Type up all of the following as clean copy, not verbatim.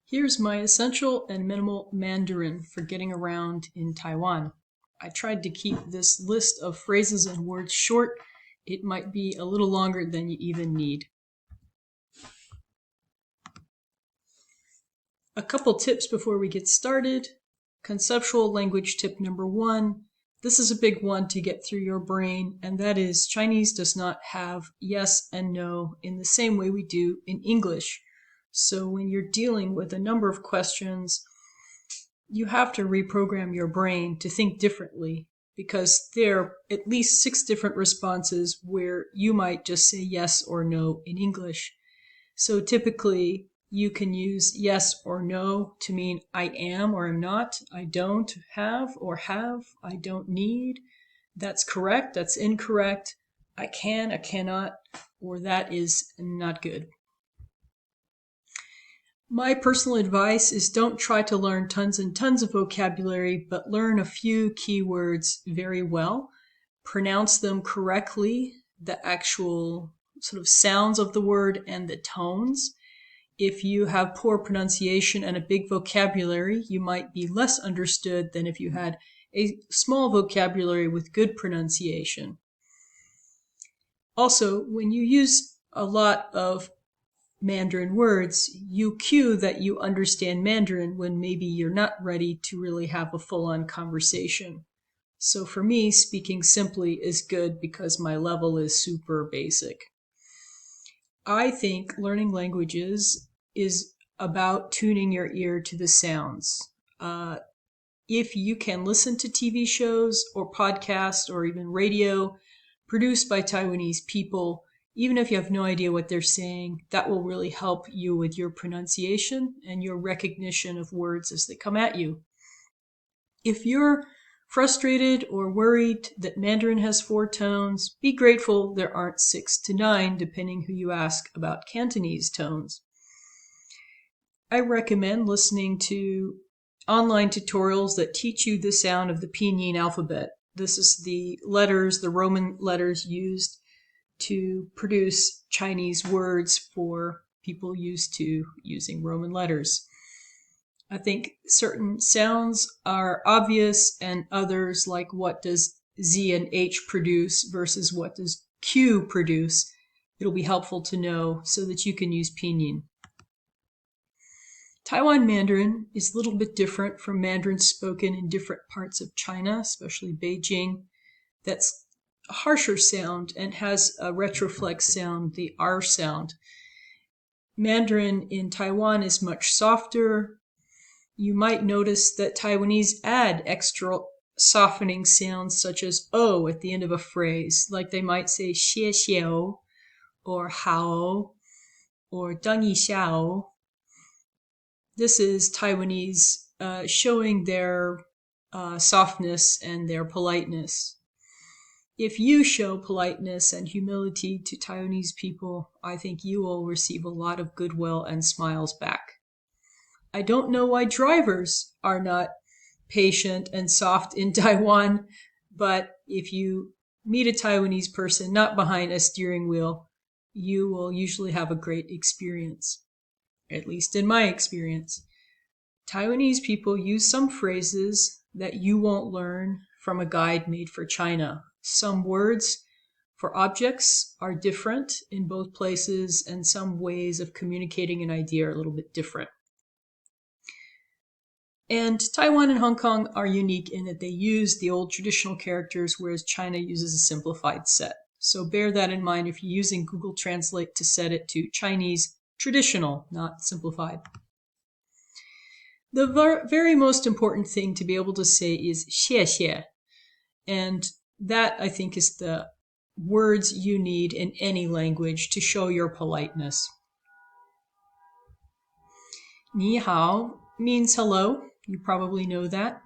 Here's my essential and minimal Mandarin for getting around in Taiwan. I tried to keep this list of phrases and words short. It might be a little longer than you even need. A couple tips before we get started. Conceptual language tip number 1. This is a big one to get through your brain, and that is Chinese does not have yes and no in the same way we do in English. So when you're dealing with a number of questions, you have to reprogram your brain to think differently, because there are at least 6 different responses where you might just say yes or no in English. So typically, you can use yes or no to mean I am or am not, I don't have or have, I don't need, that's correct, that's incorrect, I can, I cannot, or that is not good. My personal advice is don't try to learn tons and tons of vocabulary, but learn a few keywords very well. Pronounce them correctly, the actual sort of sounds of the word and the tones. If you have poor pronunciation and a big vocabulary, you might be less understood than if you had a small vocabulary with good pronunciation. Also, when you use a lot of Mandarin words, you cue that you understand Mandarin when maybe you're not ready to really have a full-on conversation. So for me, speaking simply is good because my level is super basic. I think learning languages is about tuning your ear to the sounds. If you can listen to TV shows or podcasts or even radio produced by Taiwanese people, even if you have no idea what they're saying, that will really help you with your pronunciation and your recognition of words as they come at you. If you're frustrated or worried that Mandarin has 4 tones, be grateful there aren't 6 to 9, depending who you ask about Cantonese tones. I recommend listening to online tutorials that teach you the sound of the Pinyin alphabet. This is the letters, the Roman letters used to produce Chinese words for people used to using Roman letters. I think certain sounds are obvious and others, like what does Z and H produce versus what does Q produce, it'll be helpful to know so that you can use Pinyin. Taiwan Mandarin is a little bit different from Mandarin spoken in different parts of China, especially Beijing. That's a harsher sound and has a retroflex sound, the R sound. Mandarin in Taiwan is much softer. You might notice that Taiwanese add extra softening sounds such as O at the end of a phrase, like they might say xie xiao or hao or deng yi xiao. This is Taiwanese showing their softness and their politeness. If you show politeness and humility to Taiwanese people, I think you will receive a lot of goodwill and smiles back. I don't know why drivers are not patient and soft in Taiwan, but if you meet a Taiwanese person not behind a steering wheel, you will usually have a great experience, at least in my experience. Taiwanese people use some phrases that you won't learn from a guide made for China. Some words for objects are different in both places, and some ways of communicating an idea are a little bit different. And Taiwan and Hong Kong are unique in that they use the old traditional characters, whereas China uses a simplified set. So bear that in mind if you're using Google Translate to set it to Chinese traditional, not simplified. The very most important thing to be able to say is xie xie. And that, I think, is the words you need in any language to show your politeness. Ni hao means hello. You probably know that.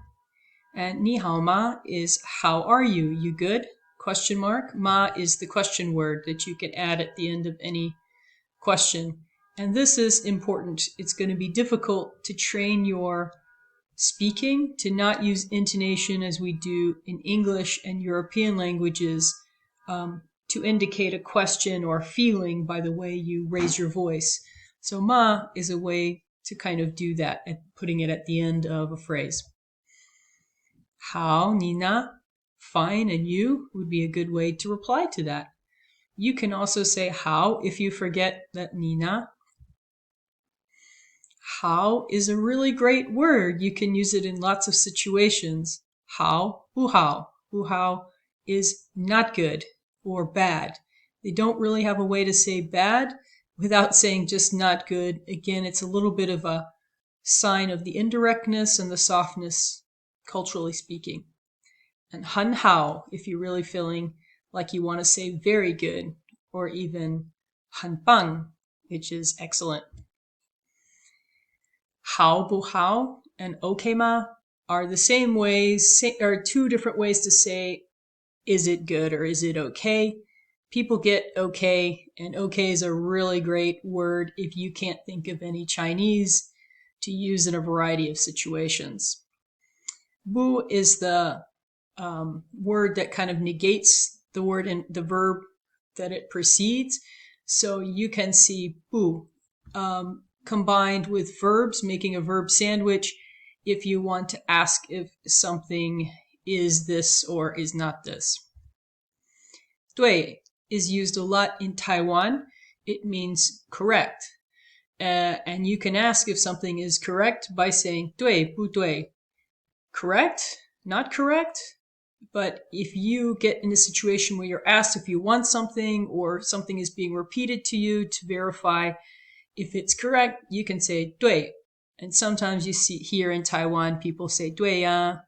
And ni hao ma is how are you? You good? Question mark. Ma is the question word that you can add at the end of any question. And this is important. It's going to be difficult to train your speaking to not use intonation as we do in English and European languages to indicate a question or feeling by the way you raise your voice. So ma is a way to kind of do that and putting it at the end of a phrase. 好，你呢? Fine, and you would be a good way to reply to that. You can also say how if you forget that 你呢. How is a really great word. You can use it in lots of situations. How, 不好. 不好 is not good or bad. They don't really have a way to say bad without saying just not good. Again, it's a little bit of a sign of the indirectness and the softness, culturally speaking. And 很好, if you're really feeling like you want to say very good, or even 很棒, which is excellent. 好不好 and okay ma are the same ways, or two different ways to say, is it good or is it okay? People get okay, and okay is a really great word if you can't think of any Chinese to use in a variety of situations. Bu is the word that kind of negates the word and the verb that it precedes. So you can see bu combined with verbs, making a verb sandwich if you want to ask if something is this or is not this. 对 is used a lot in Taiwan. It means correct. And you can ask if something is correct by saying 对不对? Correct? Not correct? But if you get in a situation where you're asked if you want something or something is being repeated to you to verify if it's correct, you can say 对. And sometimes you see here in Taiwan, people say 对呀.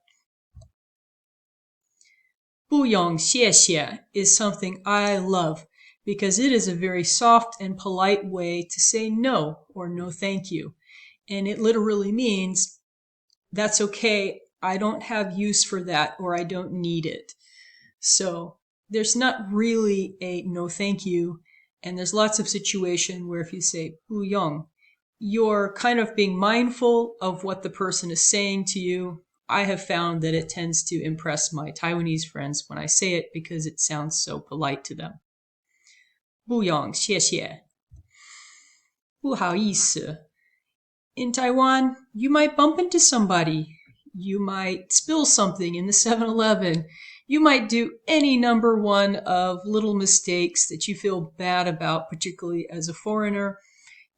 不用谢谢 is something I love because it is a very soft and polite way to say no or no thank you. And it literally means, that's okay, I don't have use for that or I don't need it. So there's not really a no thank you, and there's lots of situations where if you say 不用, you're kind of being mindful of what the person is saying to you. I have found that it tends to impress my Taiwanese friends when I say it because it sounds so polite to them. 不用谢谢. 不好意思. In Taiwan, you might bump into somebody. You might spill something in the 7-Eleven. You might do any number one of little mistakes that you feel bad about, particularly as a foreigner.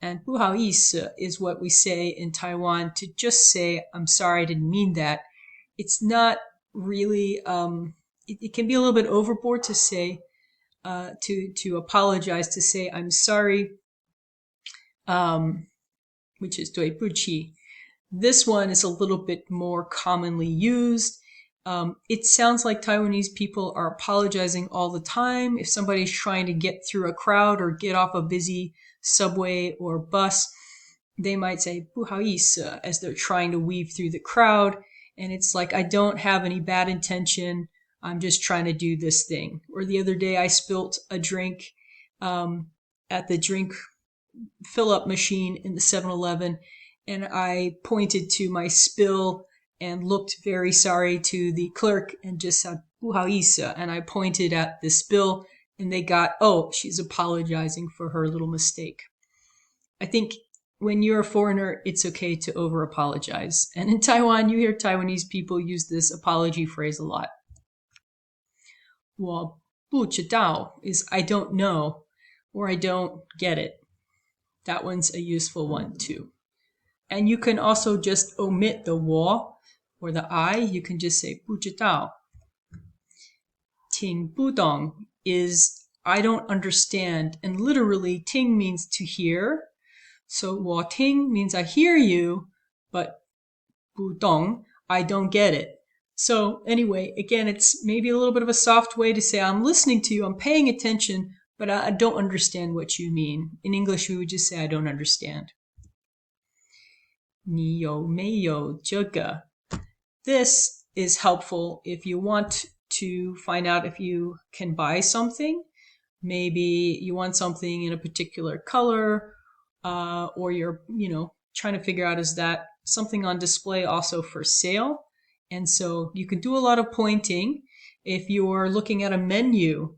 And 不好意思 is what we say in Taiwan to just say, I'm sorry, I didn't mean that. It's not really, it can be a little bit overboard to say, to apologize, to say, I'm sorry, which is 对不起. This one is a little bit more commonly used. It sounds like Taiwanese people are apologizing all the time. If somebody's trying to get through a crowd or get off a busy subway or bus, they might say 不好意思 as they're trying to weave through the crowd. And it's like, I don't have any bad intention. I'm just trying to do this thing. Or the other day I spilt a drink at the drink fill-up machine in the 7-Eleven, and I pointed to my spill and looked very sorry to the clerk and just said 不好意思, and I pointed at the spill, and they got, oh, she's apologizing for her little mistake. I think when you're a foreigner, it's okay to over-apologize. And in Taiwan, you hear Taiwanese people use this apology phrase a lot. 我不知道 is I don't know, or I don't get it. That one's a useful one too. And you can also just omit the 我 or the I. You can just say 不知道. 听不懂 is I don't understand. And literally, 听 means to hear. So 我听 means I hear you, but 不懂, I don't get it. So anyway, again, it's maybe a little bit of a soft way to say I'm listening to you, I'm paying attention, but I don't understand what you mean. In English, we would just say I don't understand. 你有没有这个? This is helpful if you want to find out if you can buy something. Maybe you want something in a particular color, or you're, trying to figure out, is that something on display also for sale? And so you can do a lot of pointing. If you're looking at a menu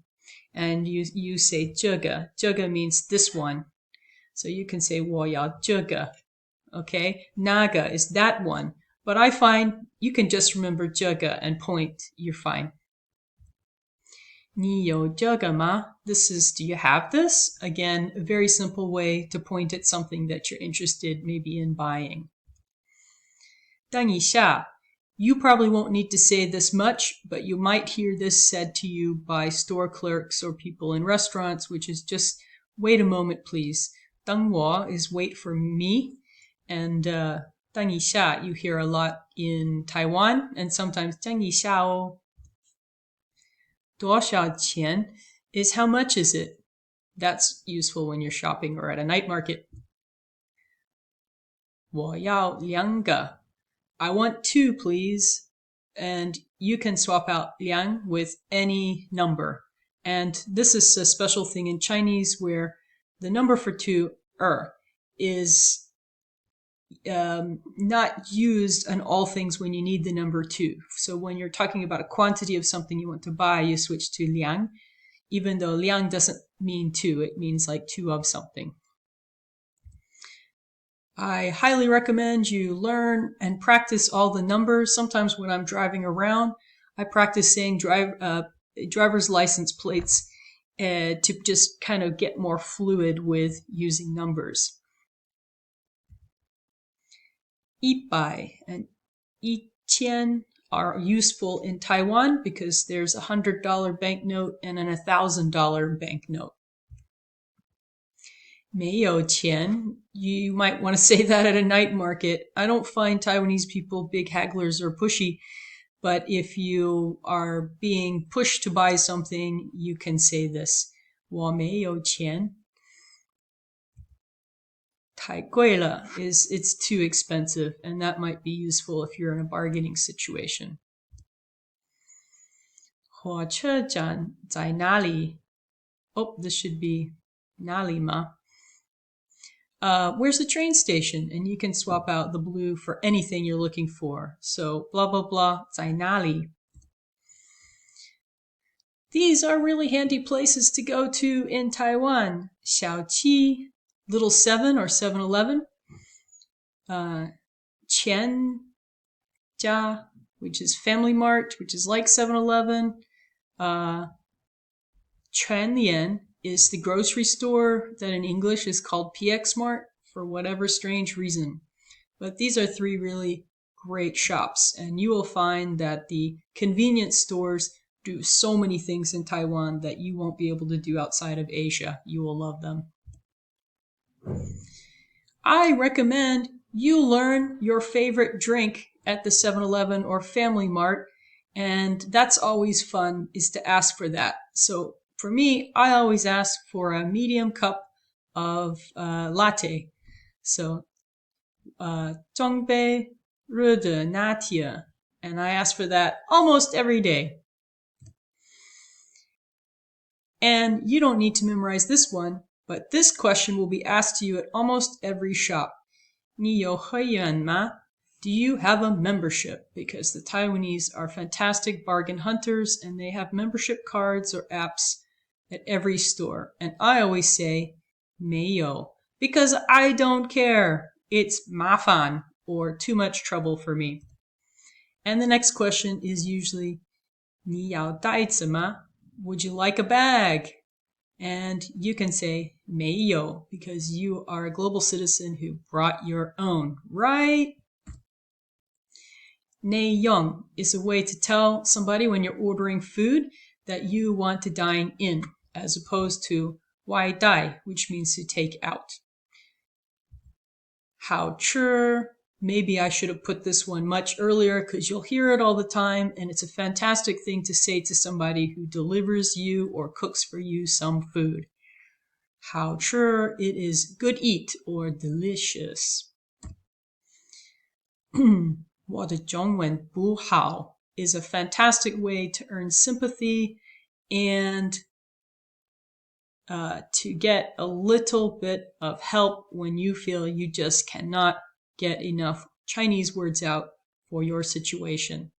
and you say 这个 means this one. So you can say 我要这个. Okay, naga is that one. But I find you can just remember 这个 and point. You're fine. 你有这个吗? This is, do you have this? Again, a very simple way to point at something that you're interested maybe in buying. 等一下. You probably won't need to say this much, but you might hear this said to you by store clerks or people in restaurants, which is just, wait a moment, please. 等我 is wait for me, and 等一下 you hear a lot in Taiwan, and sometimes 等一下哦. 多少钱 is how much is it? That's useful when you're shopping or at a night market. 我要两个. I want 2, please. And you can swap out liang with any number. And this is a special thing in Chinese where the number for 2, is not used on all things when you need the number 2. So when you're talking about a quantity of something you want to buy, you switch to liang, even though liang doesn't mean 2, it means like 2 of something. I highly recommend you learn and practice all the numbers. Sometimes when I'm driving around, I practice saying driver's license plates to just kind of get more fluid with using numbers. 100 and 1000 are useful in Taiwan because there's a $100 banknote and an $1,000 banknote. 没有钱, you might want to say that at a night market. I don't find Taiwanese people big hagglers or pushy, but if you are being pushed to buy something, you can say this. 我没有钱. 太贵了 is it's too expensive, and that might be useful if you're in a bargaining situation. 火车站在哪里? Oh, this should be 哪里吗? Where's the train station? And you can swap out the blue for anything you're looking for. So blah, blah, blah, 在哪里? These are really handy places to go to in Taiwan. 小七, Little 7 or 7-Eleven. 钱家, which is Family Mart, which is like 7-Eleven. 全联 is the grocery store that in English is called PX Mart for whatever strange reason. But these are 3 really great shops, and you will find that the convenience stores do so many things in Taiwan that you won't be able to do outside of Asia. You will love them. I recommend you learn your favorite drink at the 7-Eleven or Family Mart, and that's always fun, is to ask for that. So for me, I always ask for a medium cup of latte. So 中杯热的拿铁, and I ask for that almost every day. And you don't need to memorize this one, but this question will be asked to you at almost every shop. 你有会员吗? Do you have a membership? Because the Taiwanese are fantastic bargain hunters and they have membership cards or apps at every store. And I always say 没有, because I don't care. It's 麻烦or too much trouble for me. And the next question is usually 你要袋子吗? Would you like a bag? And you can say 没有 because you are a global citizen who brought your own, right? 内用 is a way to tell somebody when you're ordering food that you want to dine in, as opposed to 外带, which means to take out. 好吃, maybe I should have put this one much earlier because you'll hear it all the time, and it's a fantastic thing to say to somebody who delivers you or cooks for you some food. 好吃, it is good eat or delicious. 我的中文不好 is a fantastic way to earn sympathy and to get a little bit of help when you feel you just cannot get enough Chinese words out for your situation.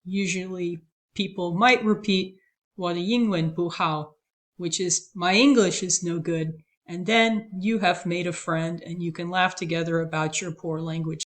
Usually people might repeat 我的英文不好, which is my English is no good, And then you have made a friend and you can laugh together about your poor language